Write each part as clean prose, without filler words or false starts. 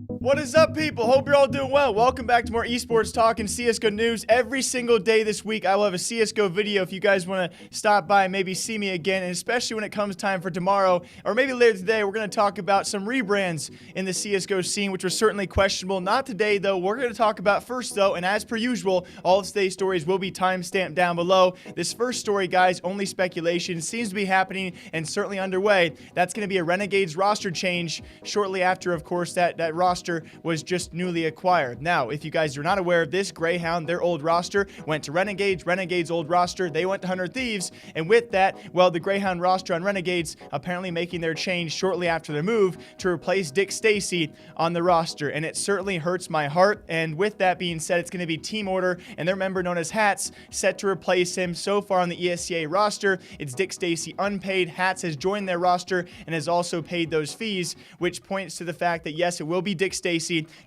What is up, people? Hope you're all doing well. Welcome back to more esports talk and CSGO news. Every single day this week, I will have a CSGO video if you guys want to stop by and maybe see me again. And especially when it comes time for tomorrow, or maybe later today, we're going to talk about some rebrands in the CSGO scene, which are certainly questionable. Not today, though. We're going to talk about first, though, and as per usual, all of today's stories will be time-stamped down below. This first story, guys, only speculation, seems to be happening and certainly underway. That's going to be a Renegades roster change shortly after, of course, that roster was just newly acquired. Now, if you guys are not aware of this, Greyhound, their old roster, went to Renegades. Renegades' old roster, they went to 100 Thieves. And with that, well, the Greyhound roster on Renegades apparently making their change shortly after the move to replace DickStacy on the roster. And it certainly hurts my heart. And with that being said, it's going to be Team Order and their member known as Hats set to replace him. So far on the ESCA roster, it's DickStacy unpaid. Hats has joined their roster and has also paid those fees, which points to the fact that, yes, it will be DickStacy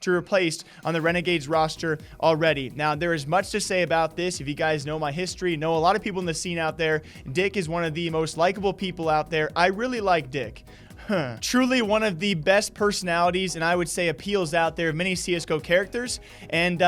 to replace on the Renegades roster already. Now, there is much to say about this. If you guys know my history, know a lot of people in the scene out there, Dick is one of the most likable people out there. I really like Dick. Truly one of the best personalities and I would say appeals out there of many CSGO characters. And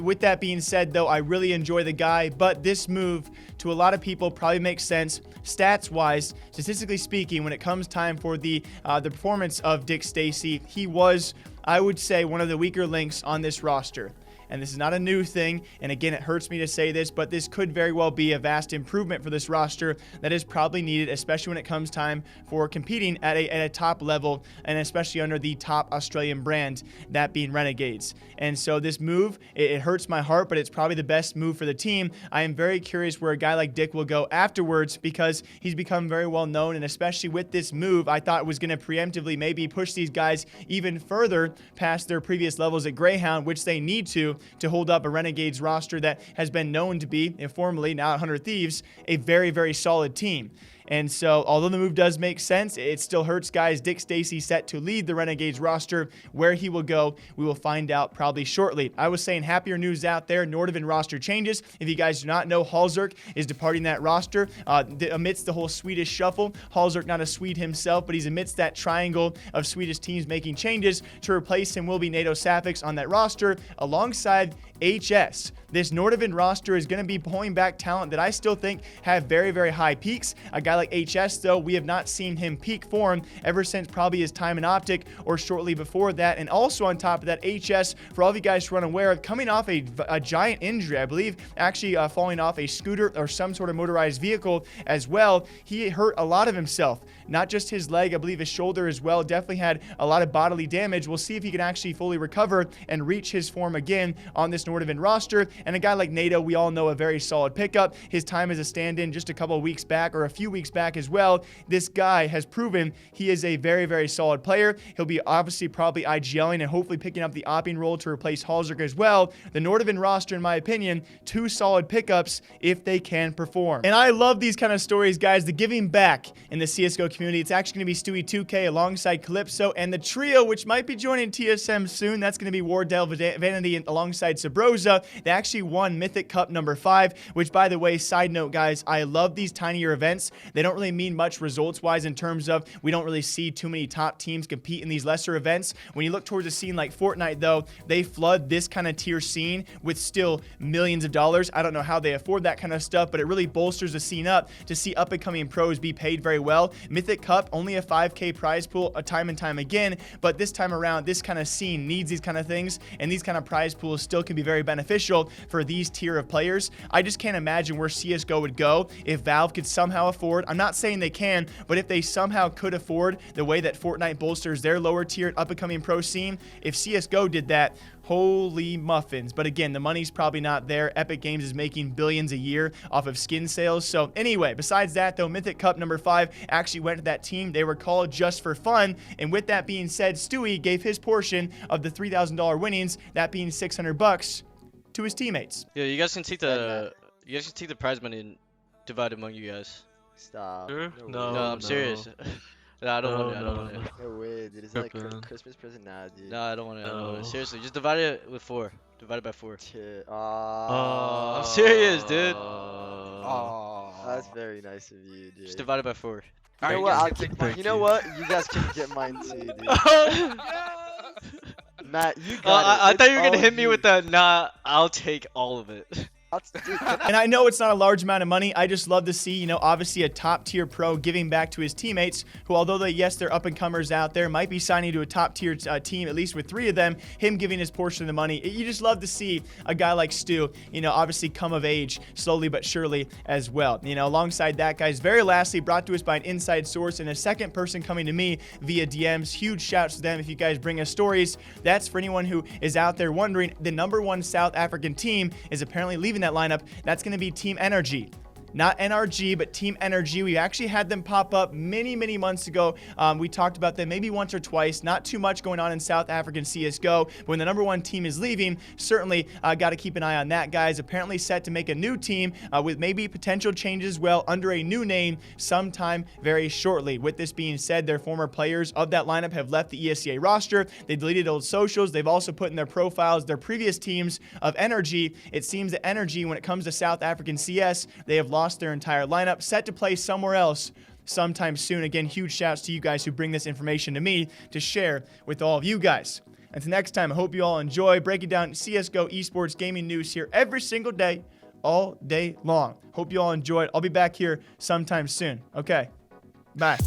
with that being said, though, I really enjoy the guy. But this move to a lot of people probably makes sense stats-wise, statistically speaking, when it comes time for the performance of DickStacy. He was, I would say, one of the weaker links on this roster. And this is not a new thing, and again, it hurts me to say this, but this could very well be a vast improvement for this roster that is probably needed, especially when it comes time for competing at a top level, and especially under the top Australian brand, that being Renegades. And so this move, it hurts my heart, but it's probably the best move for the team. I am very curious where a guy like Dick will go afterwards because he's become very well known, and especially with this move, I thought it was going to preemptively maybe push these guys even further past their previous levels at Greyhound, which they need to hold up a Renegades roster that has been known to be, informally, now at 100 Thieves, a very, very solid team. And so, although the move does make sense, it still hurts, guys. DickStacy set to lead the Renegades roster. Where he will go, we will find out probably shortly. I was saying happier news out there. Nordavind roster changes. If you guys do not know, Halzerk is departing that roster amidst the whole Swedish shuffle. Halzerk, not a Swede himself, but he's amidst that triangle of Swedish teams making changes. To replace him will be NaToSaphiX on that roster alongside HS. This Nordavind roster is going to be pulling back talent that I still think have very, very high peaks. A guy like HS, though, we have not seen him peak form ever since probably his time in Optic or shortly before that. And also on top of that, HS, for all of you guys who are unaware, coming off a giant injury, I believe, actually falling off a scooter or some sort of motorized vehicle as well. He hurt a lot of himself, not just his leg, I believe his shoulder as well. Definitely had a lot of bodily damage. We'll see if he can actually fully recover and reach his form again on this Nordavind roster. And a guy like NaTo, we all know, a very solid pickup. His time as a stand-in just a couple of weeks back, or a few weeks back as well. This guy has proven he is a very, very solid player. He'll be obviously probably IGLing and hopefully picking up the opping role to replace Halzerk as well. The Nordavind roster, in my opinion, two solid pickups if they can perform. And I love these kind of stories, guys, the giving back in the CSGO community. It's actually going to be Stewie2k alongside Calypso and the trio, which might be joining TSM soon. That's going to be Wardell, Vanity alongside Sabrosa. They actually won Mythic Cup number 5, which, by the way, side note, guys, I love these tinier events. They don't really mean much results-wise in terms of we don't really see too many top teams compete in these lesser events. When you look towards a scene like Fortnite, though, they flood this kind of tier scene with still millions of dollars. I don't know how they afford that kind of stuff, but it really bolsters the scene up to see up-and-coming pros be paid very well. Mythic Cup, only a 5K prize pool time and time again, but this time around, this kind of scene needs these kind of things, and these kind of prize pools still can be very beneficial for these tier of players. I just can't imagine where CSGO would go if Valve could somehow afford, I'm not saying they can, but if they somehow could afford the way that Fortnite bolsters their lower tier up-and-coming pro scene, if CSGO did that, holy muffins. But again, the money's probably not there. Epic Games is making billions a year off of skin sales. So anyway, besides that, though, Mythic Cup number 5 actually went to that team. They were called just for fun. And with that being said, Stewie gave his portion of the $3,000 winnings, that being $600, to his teammates. Yeah, you guys can take the prize money and divide among you guys. Stop. Sure? No, I'm serious. No, I don't want it. I don't want it. No way, dude. It's like a Christmas present now, dude. No, I don't want it. I don't want it. Seriously, just divide it with 4. Divide it by 4. I'm serious, dude. That's very nice of you, dude. Just divide it by 4. You know what? You know what? You guys can get mine too, dude. Matt, you got it. I thought It's you were gonna all hit me you. with the nah. I'll take all of it. Dude, can I- And I know it's not a large amount of money. I just love to see, you know, obviously a top tier pro giving back to his teammates who, although they're up and comers out there, might be signing to a top tier team, at least with 3 of them, him giving his portion of the money. You just love to see a guy like Stu, you know, obviously come of age slowly but surely as well. You know, alongside that, guys, very lastly, brought to us by an inside source and a second person coming to me via DMs. Huge shouts to them if you guys bring us stories. That's for anyone who is out there wondering. The #1 South African team is apparently leaving that lineup. That's going to be Team Energy. Not NRG, but Team Energy. We actually had them pop up many, many months ago. We talked about them maybe once or twice. Not too much going on in South African CSGO. But when the #1 team is leaving, certainly got to keep an eye on that, guys. Apparently set to make a new team with maybe potential changes as well under a new name sometime very shortly. With this being said, their former players of that lineup have left the ESCA roster. They deleted old socials. They've also put in their profiles their previous teams of Energy. It seems that Energy, when it comes to South African CS, they have lost their entire lineup, set to play somewhere else sometime soon. Again, huge shouts to you guys who bring this information to me to share with all of you guys. Until next time, I hope you all enjoy breaking down CSGO esports gaming news here every single day, all day long. Hope you all enjoyed. I'll be back here sometime soon. Okay, bye.